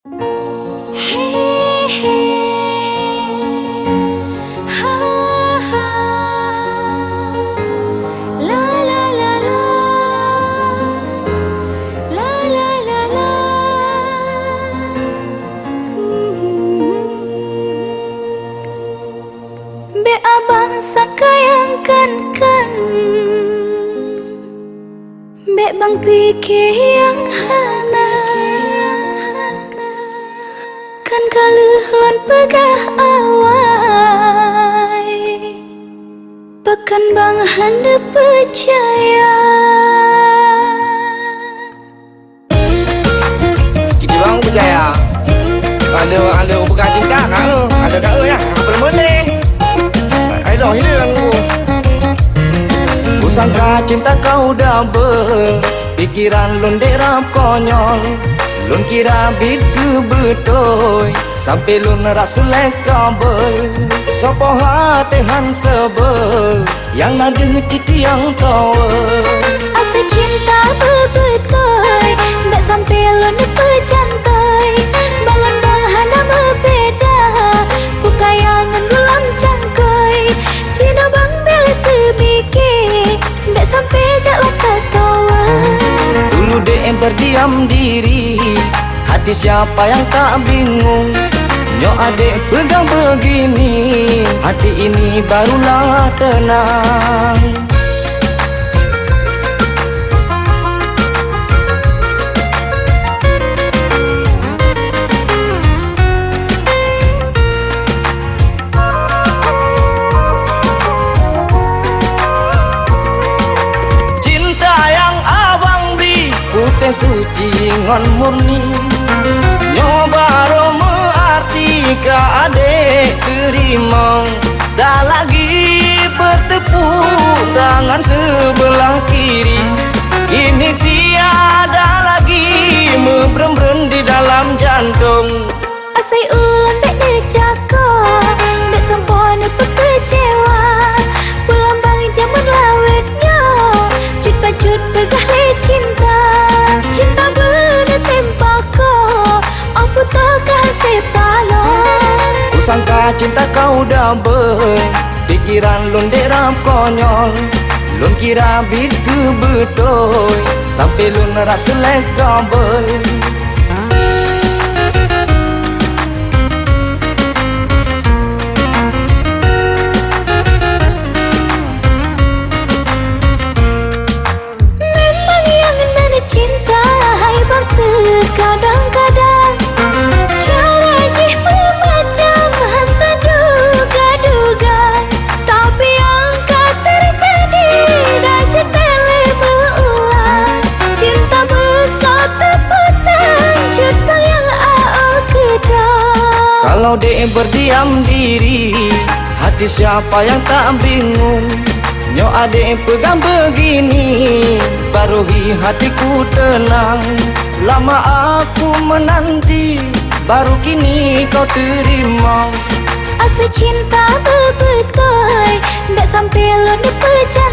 Be abang sakayangkan kan, be bang pikir yang hana, kan kaluh lon pegah awai, pekan bang handa percaya. Kita bang percaya. Ada bukan cinta kan? Ada kat ya. Apa nama ni? Ayolah hilang aku. Ku sangka cinta kau double, pikiran lun dek rap konyol. Lun kira bit ke betul, sampai lun rap selek kabel. Sopo hati han sebel, yang ada citi yang tahu. Asa cinta bebetul, tak sampai lun pejantai. Balon bang hana berbeda, pukayangan gulam cangkai. Cina bang bela semikir, tak sampai jak lekat tawa. Dulu dek berdiam diri, hati siapa yang tak bingung. Nyo adek pegang begini, hati ini barulah tenang. Cinta yang abang beri, putih suci ngon murni. Nyo baru mengerti ke adek terima, tak lagi bertepuk tangan sebelah kiri. Ini tiada lagi membrem-brem di dalam jantung. Asai ulun bek necako, bek sempurna pekecewa. Pulang bang jaman lawetnya, cut pacut pegah le cinta. Cinta bener tempako, apa takah sepalo. Ku sangka cinta kau double, pikiran lun dek rap konyol. Lun kira bit ke betul, sampai lun rap selek kabel. Memang yang namanya cinta, hai bang terkadang-kadang. Cara jih memacam hantar duga-duga, tapi yang kau terjadi dah jetele berulang. Cinta besar terpotong, cut bang yang ao kedang. Kalau dek berdiam diri, hati siapa yang tak bingung. Nyo adek pegang begini, baruhi hatiku tenang. Lama aku menanti, baru kini kau terima. Asa cinta bebetul, tak sampai lon percaya.